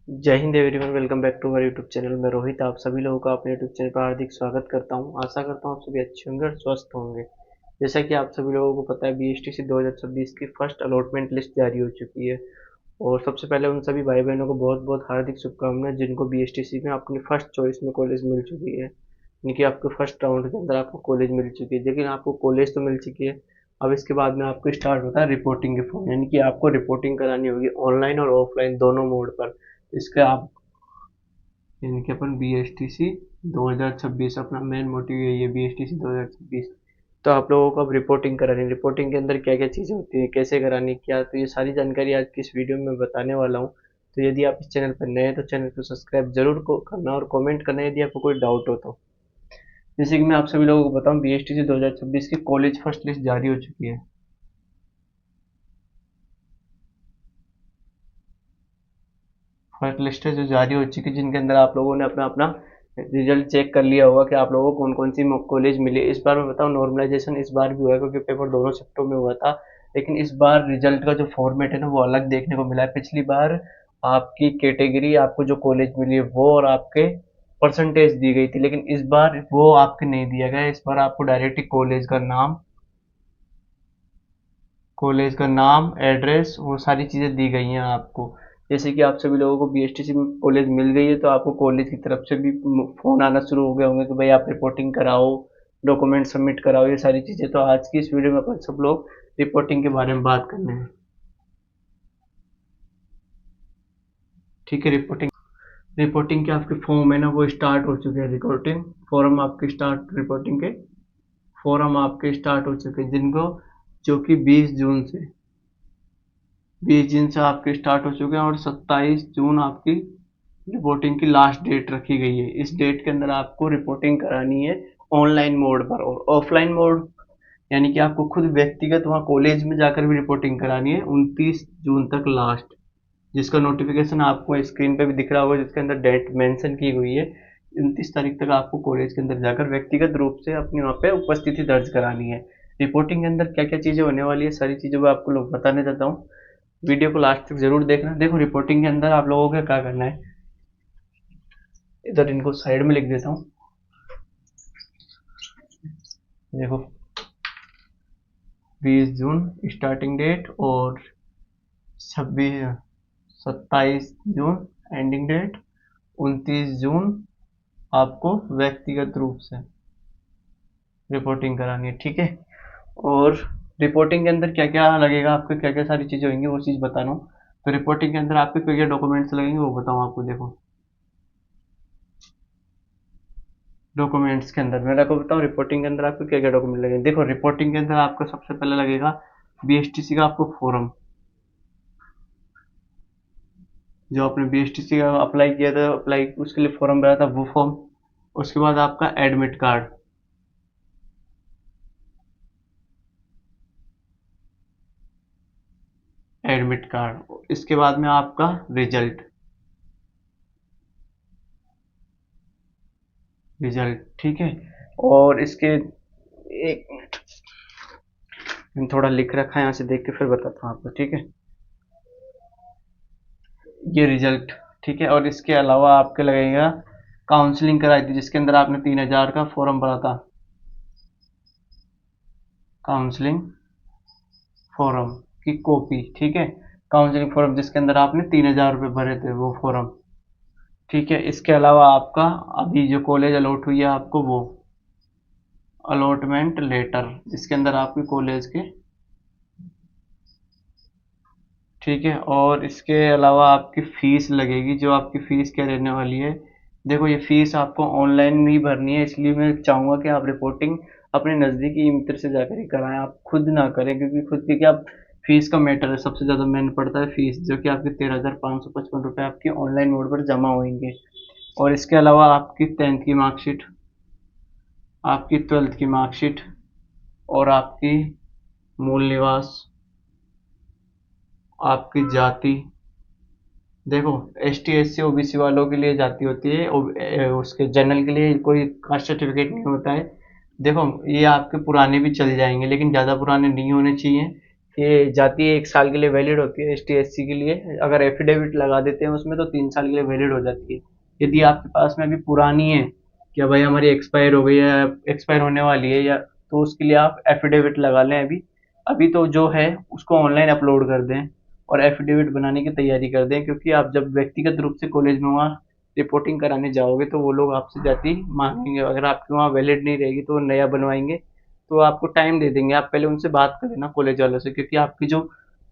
जय Hind everyone, welcome back to our YouTube channel. मैं रोहित आप सभी लोगों का अपने यूट्यूब चैनल पर हार्दिक स्वागत करता हूं। आशा करता हूं आप सभी अच्छे होंगे और स्वस्थ होंगे। जैसा कि आप सभी लोगों को पता है, बीएसटीसी 2026 की फर्स्ट अलॉटमेंट लिस्ट जारी हो चुकी है। और सबसे पहले उन सभी भाई बहनों को बहुत बहुत हार्दिक शुभकामनाएं जिनको बीएसटीसी में अपनी फर्स्ट चॉइस में कॉलेज मिल चुकी है, यानी कि आपके फर्स्ट राउंड के अंदर आपको कॉलेज मिल चुकी है। लेकिन आपको कॉलेज तो मिल चुकी है, अब इसके बाद में आपको स्टार्ट होता है रिपोर्टिंग के फॉर्म, यानी कि आपको रिपोर्टिंग करानी होगी ऑनलाइन और ऑफलाइन दोनों मोड पर। इसका आप यानी कि अपन बी एस टी सी 2026 अपना मेन मोटिव यही है, बी एस टी सी 2026। तो आप लोगों को अब रिपोर्टिंग करानी है। रिपोर्टिंग के अंदर क्या क्या चीज़ें होती हैं, कैसे करानी है, क्या, तो ये सारी जानकारी आज की इस वीडियो में बताने वाला हूँ। तो यदि आप इस चैनल पर नए हैं तो चैनल को सब्सक्राइब जरूर को करना और कमेंट करना यदि आपको कोई डाउट हो तो। जैसे कि मैं आप सभी लोगों को बताऊं, बी एस टी सी 2026 की कॉलेज फर्स्ट लिस्ट जारी हो चुकी है। फर्स्ट लिस्ट है जो जारी हो चुकी है, जिनके अंदर आप लोगों ने अपना अपना रिजल्ट चेक कर लिया होगा कि आप लोगों को कौन कौन सी कॉलेज मिली। इस बार मैं बताऊं, नॉर्मलाइजेशन इस बार भी हुआ है क्योंकि पेपर दोनों शिफ्टों में हुआ था। लेकिन इस बार रिजल्ट का जो फॉर्मेट है ना, वो अलग देखने को मिला है। पिछली बार आपकी कैटेगरी, आपको जो कॉलेज मिली है वो और आपके परसेंटेज दी गई थी, लेकिन इस बार वो आपके नहीं दिया गया। इस बार आपको डायरेक्ट ही कॉलेज का नाम, एड्रेस, वो सारी चीज़ें दी गई हैं आपको। जैसे कि आप सभी लोगों को बीएसटीसी में कॉलेज मिल गई है, तो आपको कॉलेज की तरफ से भी फ़ोन आना शुरू हो गए होंगे कि भाई आप रिपोर्टिंग कराओ, डॉक्यूमेंट सबमिट कराओ, ये सारी चीज़ें। तो आज की इस वीडियो में अपन सब लोग रिपोर्टिंग के बारे में बात करने हैं। ठीक है। रिपोर्टिंग रिपोर्टिंग के आपके फॉर्म है ना, वो स्टार्ट हो चुके हैं। रिपोर्टिंग फॉर्म आपके स्टार्ट रिपोर्टिंग के फॉर्म आपके स्टार्ट हो चुके हैं, जिनको जो कि 20 जून से आपके स्टार्ट हो चुके हैं। और 27 जून आपकी रिपोर्टिंग की लास्ट डेट रखी गई है। इस डेट के अंदर आपको रिपोर्टिंग करानी है ऑनलाइन मोड पर। और ऑफलाइन मोड यानी कि आपको खुद व्यक्तिगत वहाँ कॉलेज में जाकर भी रिपोर्टिंग करानी है 29 जून तक लास्ट, जिसका नोटिफिकेशन आपको स्क्रीन पे भी दिख रहा होगा, जिसके अंदर डेट मेंशन की हुई है। 29 तारीख तक आपको कॉलेज के अंदर जाकर व्यक्तिगत रूप से अपनी वहाँ पे उपस्थिति दर्ज करानी है। रिपोर्टिंग के अंदर क्या क्या चीज़ें होने वाली है, सारी चीज़ों को आपको लोग बताने देता हूँ। वीडियो को लास्ट तक जरूर देखना। देखो, रिपोर्टिंग के अंदर आप लोगों को क्या करना है, इधर इनको साइड में लिख देता हूँ। देखो, 20 जून स्टार्टिंग डेट और 27 जून एंडिंग डेट, 29 जून आपको व्यक्तिगत रूप से रिपोर्टिंग करानी है। ठीक है। और रिपोर्टिंग के अंदर क्या क्या लगेगा, आपको क्या क्या सारी चीज़ें होंगी, वो चीज़ बता रहा हूँ। तो रिपोर्टिंग के अंदर आपके क्या क्या डॉक्यूमेंट्स लगेंगे वो बताऊँ आपको। देखो, डॉक्यूमेंट्स के अंदर मैं आपको बताऊँ, रिपोर्टिंग के अंदर आपको क्या क्या डॉक्यूमेंट लगेंगे। देखो, रिपोर्टिंग के अंदर आपको सबसे पहले लगेगा बीएसटीसी का आपको फॉर्म, जो आपने बीएसटीसी का अप्लाई किया था, अप्लाई उसके लिए फॉर्म भरा था, वो फॉर्म। उसके बाद आपका एडमिट कार्ड, इसके बाद में आपका रिजल्ट। ठीक है। और इसके एक मिनट, मैंने थोड़ा लिख रखा है, यहाँ से देख के फिर बताता हूँ आपको। ठीक है, ये रिजल्ट। ठीक है। और इसके अलावा आपके लगेगा काउंसलिंग कराई थी, जिसके अंदर आपने 3,000 का फॉर्म भरा था, काउंसलिंग फॉर्म की कॉपी। ठीक है। काउंसलिंग फॉर्म जिसके अंदर आपने 3,000 रुपये भरे थे, वो फॉर्म। ठीक है। इसके अलावा आपका अभी जो कॉलेज अलॉट हुई है आपको, वो अलॉटमेंट लेटर, जिसके अंदर आपके कॉलेज के। ठीक है। और इसके अलावा आपकी फीस लगेगी, जो आपकी फीस क्या रहने वाली है। देखो, ये फीस आपको ऑनलाइन ही भरनी है, इसलिए मैं चाहूँगा कि आप रिपोर्टिंग अपने नज़दीकी मित्र से जाकर ही कराएं, आप खुद ना करें, क्योंकि खुद की क्या, फीस का मैटर है, सबसे ज़्यादा मेन पड़ता है फीस, जो कि आपके 13,555 रुपये आपकी ऑनलाइन मोड पर जमा होंगे। और इसके अलावा आपकी 10th की मार्कशीट, आपकी 12th की मार्कशीट, और आपकी मूल निवास, आपकी जाति। देखो, S T S C OBC वालों के लिए जाति होती है, उसके जनरल के लिए कोई कास्ट सर्टिफिकेट नहीं होता है। देखो, ये आपके पुराने भी चल जाएंगे, लेकिन ज़्यादा पुराने नहीं होने चाहिए। ये जाती है, 1 साल के लिए वैलिड होती है ST SC के लिए। अगर एफिडेविट लगा देते हैं उसमें तो 3 साल के लिए वैलिड हो जाती है। यदि आपके पास में अभी पुरानी है कि भाई हमारी एक्सपायर हो गई है, एक्सपायर होने वाली है, या तो उसके लिए आप एफिडेविट लगा लें अभी। अभी तो जो है उसको ऑनलाइन अपलोड कर दें और एफिडेविट बनाने की तैयारी कर दें, क्योंकि आप जब व्यक्तिगत रूप से कॉलेज में वहाँ रिपोर्टिंग कराने जाओगे तो वो लोग आपसे जाती मांगेंगे। अगर आपकी वहाँ वैलिड नहीं रहेगी तो वो नया बनवाएंगे, तो आपको टाइम दे देंगे। आप पहले उनसे बात कर लेना कॉलेज वालों से, क्योंकि आपकी जो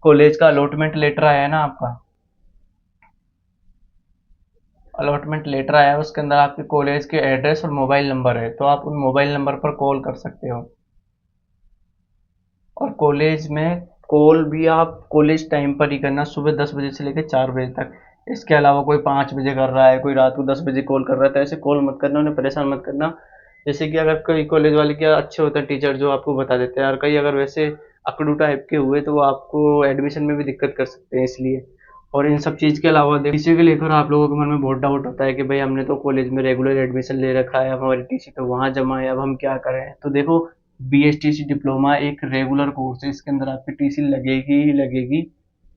कॉलेज का अलॉटमेंट लेटर आया है ना, आपका अलॉटमेंट लेटर आया है उसके अंदर आपके कॉलेज के एड्रेस और मोबाइल नंबर है, तो आप उन मोबाइल नंबर पर कॉल कर सकते हो। और कॉलेज में कॉल भी आप कॉलेज टाइम पर ही करना, सुबह 10 बजे से लेकर 4 बजे तक। इसके अलावा कोई 5 बजे कर रहा है, कोई रात को 10 बजे कॉल कर रहा है, तो ऐसे कॉल मत करना, उन्हें परेशान मत करना। जैसे कि अगर कोई कॉलेज वाले क्या अच्छे होते हैं टीचर, जो आपको बता देते हैं, और कई अगर वैसे अकड़ू टाइप के हुए तो वो आपको एडमिशन में भी दिक्कत कर सकते हैं, इसलिए। और इन सब चीज़ के अलावा देखिए, टीसी को लेकर आप लोगों के मन में बहुत डाउट होता है कि भाई हमने तो कॉलेज में रेगुलर एडमिशन ले रखा है, अब हमारी टीसी तो वहाँ जमा है, अब हम क्या करें। तो देखो, BSTC डिप्लोमा एक रेगुलर कोर्स है, इसके अंदर आपकी टीसी लगेगी ही लगेगी।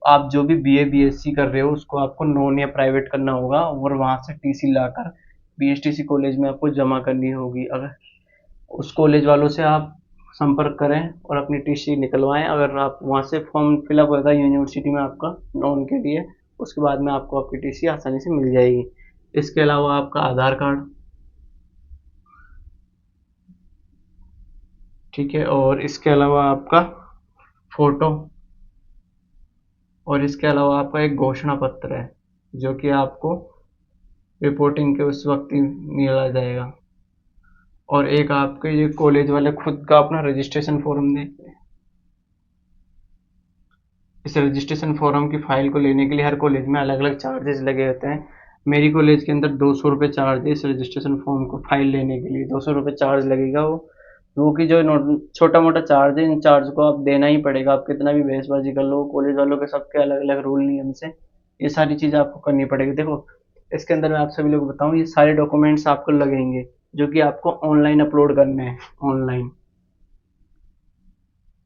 आप जो भी BA BSc कर रहे हो उसको आपको नॉन या प्राइवेट करना होगा, और वहाँ से टीसी लाकर BSTC कॉलेज में आपको जमा करनी होगी। अगर उस कॉलेज वालों से आप संपर्क करें और अपनी टीसी निकलवाएं। अगर आप वहाँ से फॉर्म फिलअप होता है यूनिवर्सिटी में आपका नॉन के लिए, उसके बाद में आपको आपकी टीसी आसानी से मिल जाएगी। इसके अलावा आपका आधार कार्ड, ठीक है, और इसके अलावा आपका फोटो, और इसके अलावा आपका एक घोषणा पत्र है, जो कि आपको रिपोर्टिंग के उस वक्त ही मिला जाएगा। और एक आपके ये कॉलेज वाले खुद का अपना रजिस्ट्रेशन फॉर्म देंगे। इस रजिस्ट्रेशन फॉर्म की फाइल को लेने के लिए हर कॉलेज में अलग अलग चार्जेस लगे होते हैं। मेरी कॉलेज के अंदर 200 रुपये चार्ज है इस रजिस्ट्रेशन फॉर्म को फाइल लेने के लिए, 200 रुपये चार्ज लगेगा। वो कि जो छोटा मोटा चार्ज है, इन चार्ज को आप देना ही पड़ेगा। आप कितना भी बहसबाजी कर लो, कॉलेज वालों के सबके अलग अलग रूल नियम से ये सारी चीज़ आपको करनी पड़ेगी। देखो, इसके अंदर मैं आप सभी लोग बताऊँ, ये सारे डॉक्यूमेंट्स आपको लगेंगे, जो कि आपको ऑनलाइन अपलोड करने हैं, ऑनलाइन।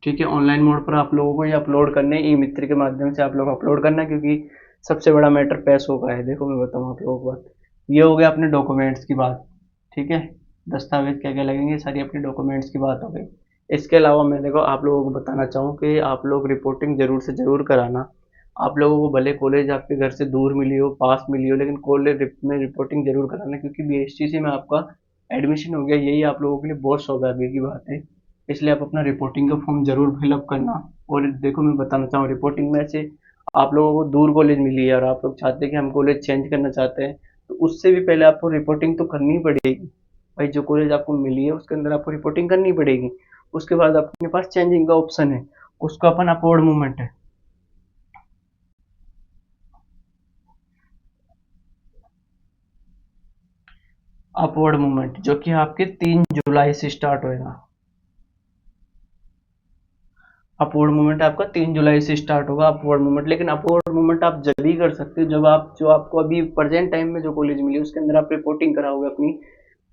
ठीक है, ऑनलाइन मोड पर आप लोगों को ये अपलोड करने, ई मित्र के माध्यम से आप लोग अपलोड करना, क्योंकि सबसे बड़ा मैटर पैसों का है। देखो मैं बताऊँ आप लोगों को बात, ये हो गया अपने डॉक्यूमेंट्स की बात। ठीक है, दस्तावेज क्या क्या लगेंगे, सारी अपनी डॉक्यूमेंट्स की बात हो गई। इसके अलावा मैं देखो आप लोगों को बताना चाहूँ कि आप लोग रिपोर्टिंग जरूर से जरूर कराना। आप लोगों को भले कॉलेज आपके घर से दूर मिली हो, पास मिली हो, लेकिन कॉलेज में रिपोर्टिंग जरूर कराना, क्योंकि BSTC में आपका एडमिशन हो गया, यही आप लोगों के लिए बहुत सौभाग्य की बात है। इसलिए आप अपना रिपोर्टिंग का फॉर्म जरूर फिलअप करना। और देखो मैं बताना चाहूँ, रिपोर्टिंग में से आप लोगों को दूर कॉलेज मिली है और आप लोग चाहते हैं कि हम कॉलेज चेंज करना चाहते हैं, तो उससे भी पहले आपको रिपोर्टिंग तो करनी पड़ेगी। भाई जो कॉलेज आपको मिली है उसके अंदर आपको रिपोर्टिंग करनी पड़ेगी। उसके बाद अपने पास चेंजिंग का ऑप्शन है, उसको अपन अपवर्ड मूवमेंट है। अपवर्ड मूवमेंट जो कि आपके 3 जुलाई से स्टार्ट होएगा। अपवर्ड मूवमेंट आपका 3 जुलाई से स्टार्ट होगा, अपवर्ड मूवमेंट। लेकिन अपवर्ड मूवमेंट आप जब भी कर सकते हो जब आप, जो आपको अभी प्रेजेंट टाइम में जो कॉलेज मिली उसके अंदर आप रिपोर्टिंग कराओगे अपनी,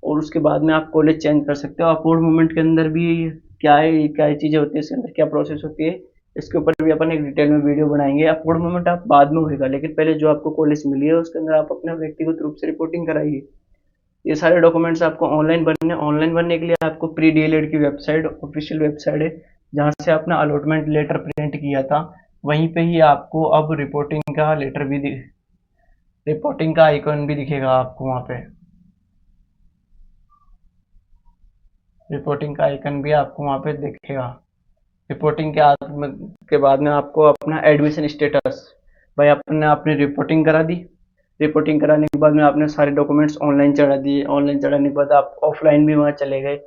और उसके बाद में आप कॉलेज चेंज कर सकते हो। अपवर्ड मूवमेंट के अंदर भी क्या चीज़ें होती है, इसके अंदर क्या प्रोसेस होती है, इसके ऊपर भी अपन एक डिटेल में वीडियो बनाएंगे। अपवर्ड मूवमेंट आप बाद में होगा, लेकिन पहले जो आपको कॉलेज मिली है उसके अंदर आप अपने व्यक्तिगत रूप से रिपोर्टिंग कराइए। ये सारे डॉक्यूमेंट्स आपको ऑनलाइन बनने के लिए आपको प्री DLED की वेबसाइट, ऑफिशियल वेबसाइट है, जहाँ से आपने अलॉटमेंट लेटर प्रिंट किया था, वहीं पे ही आपको अब रिपोर्टिंग का आइकन भी दिखेगा आपको वहाँ पे। रिपोर्टिंग का आइकन भी आपको वहाँ पे दिखेगा। रिपोर्टिंग के बाद में आपको अपना एडमिशन स्टेटस, भाई आपने अपनी रिपोर्टिंग करा दी। रिपोर्टिंग कराने के बाद में आपने सारे डॉक्यूमेंट्स ऑनलाइन चढ़ा दिए। ऑनलाइन चढ़ाने के बाद आप ऑफलाइन भी वहाँ चले गए,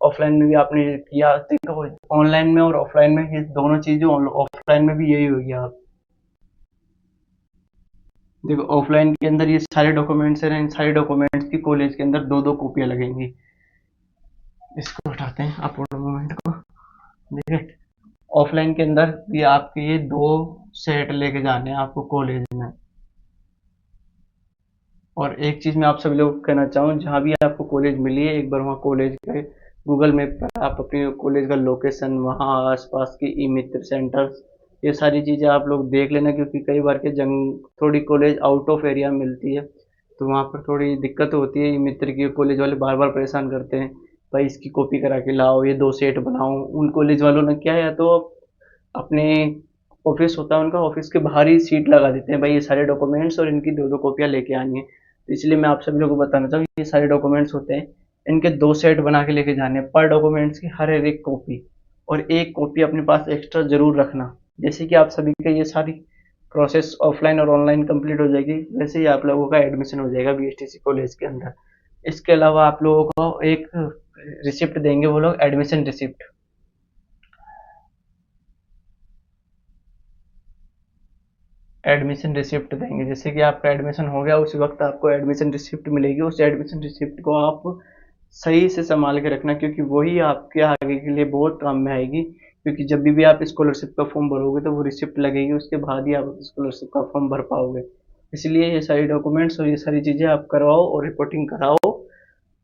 ऑफलाइन में भी आपने किया। देखो, ऑनलाइन में और ऑफलाइन में ये दोनों चीज़ें, ऑफलाइन में भी यही होगी। आप देखो, ऑफलाइन के अंदर ये सारे डॉक्यूमेंट्स हैं, इन सारे डॉक्यूमेंट्स की कॉलेज के अंदर दो दो कॉपियाँ लगेंगी। इसको हटाते हैं अपलोड मोमेंट को। ठीक है, ऑफलाइन के अंदर भी आपके ये 2 सेट लेके जाने हैं आपको कॉलेज में। और एक चीज़ मैं आप सभी लोगों को कहना चाहूँ, जहाँ भी आपको कॉलेज मिली है एक बार वहाँ कॉलेज के गूगल मैप पर आप अपने कॉलेज का लोकेशन, वहाँ आसपास की ई मित्र सेंटर्स, ये सारी चीज़ें आप लोग देख लेना, क्योंकि कई बार के जंग थोड़ी कॉलेज आउट ऑफ एरिया में मिलती है, तो वहाँ पर थोड़ी दिक्कत होती है। ई मित्र की कॉलेज वाले बार बार परेशान करते हैं, भाई इसकी कॉपी करा के लाओ, ये 2 सेट बनाओ। उन कॉलेज वालों ने क्या है, या तो अपने ऑफिस होता है उनका, ऑफिस के बाहर ही सीट लगा देते हैं, भाई ये सारे डॉक्यूमेंट्स और इनकी 2-2 कॉपियाँ लेके आनी है। तो इसलिए मैं आप सभी लोगों को बताना चाहूँ, ये सारे डॉक्यूमेंट्स होते हैं, इनके 2 सेट बना के लेके जाने हैं, पर डॉक्यूमेंट्स की हर एक कॉपी, और एक कॉपी अपने पास एक्स्ट्रा जरूर रखना। जैसे कि आप सभी का ये सारी प्रोसेस ऑफलाइन और ऑनलाइन कंप्लीट हो जाएगी, वैसे ही आप लोगों का एडमिशन हो जाएगा बीएसटीसी कॉलेज के अंदर। इसके अलावा आप लोगों को एक रिसिप्ट देंगे वो लोग, एडमिशन रिसिप्ट। एडमिशन रिसिप्ट देंगे, जैसे कि आपका एडमिशन हो गया उसी वक्त आपको एडमिशन रिसिप्ट मिलेगी। उस एडमिशन रिसिप्ट को आप सही से संभाल के रखना, क्योंकि वही आपके आगे के लिए बहुत काम में आएगी। क्योंकि जब भी आप स्कॉलरशिप का फॉर्म भरोगे तो वो रिसिप्ट लगेगी, उसके बाद ही आप स्कॉलरशिप का फॉर्म भर पाओगे। इसलिए ये सारी डॉक्यूमेंट्स और ये सारी चीज़ें आप करवाओ और रिपोर्टिंग कराओ।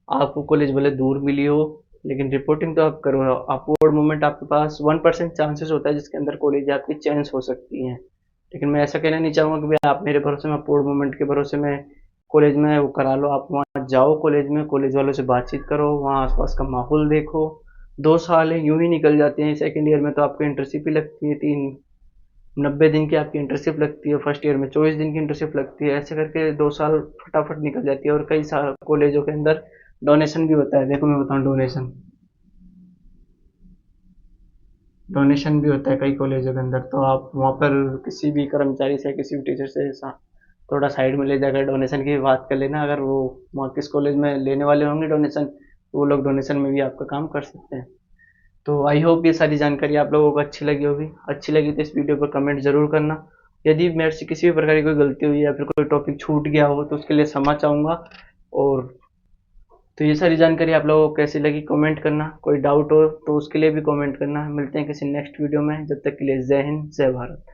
आपको कॉलेज भले दूर मिली हो, लेकिन रिपोर्टिंग तो आप करो। अपवर्ड मूवमेंट आपके पास 1% चांसेस होता है, जिसके अंदर कॉलेज आपकी चेंज हो सकती है। लेकिन मैं ऐसा कहना नहीं चाहूँगा कि भाई आप मेरे भरोसे में, अपवर्ड मूवमेंट के भरोसे में कॉलेज में वो करा लो। आप वहाँ जाओ कॉलेज में, कॉलेज वालों से बातचीत करो, वहाँ आसपास का माहौल देखो। 2 साल यूं ही निकल जाते हैं। सेकेंड ईयर में तो आपको इंटर्नशिप ही लगती है, 90 दिन की आपकी इंटर्नशिप लगती है। फर्स्ट ईयर में 24 दिन की इंटर्नशिप लगती है। ऐसे करके 2 साल फटाफट निकल जाती है। और कई साल कॉलेजों के अंदर डोनेशन भी होता है। देखो मैं बताऊँ, डोनेशन भी होता है कई कॉलेजों के अंदर। तो आप वहाँ पर किसी भी कर्मचारी से, किसी भी टीचर से थोड़ा साइड में ले जाकर डोनेशन की बात कर लेना। अगर वो वहाँ किस कॉलेज में लेने वाले होंगे डोनेशन, तो वो लोग डोनेशन में भी आपका काम कर सकते हैं। तो आई होप ये सारी जानकारी आप लोगों को अच्छी लगी होगी। अच्छी लगी तो इस वीडियो पर कमेंट जरूर करना। यदि मेरे से किसी भी प्रकार की कोई गलती हुई या फिर कोई टॉपिक छूट गया हो तो उसके लिए क्षमा चाहूँगा। और तो ये सारी जानकारी आप लोगों को कैसी लगी कमेंट करना। कोई डाउट हो तो उसके लिए भी कमेंट करना। मिलते हैं किसी नेक्स्ट वीडियो में, जब तक के लिए जय हिंद, जय भारत।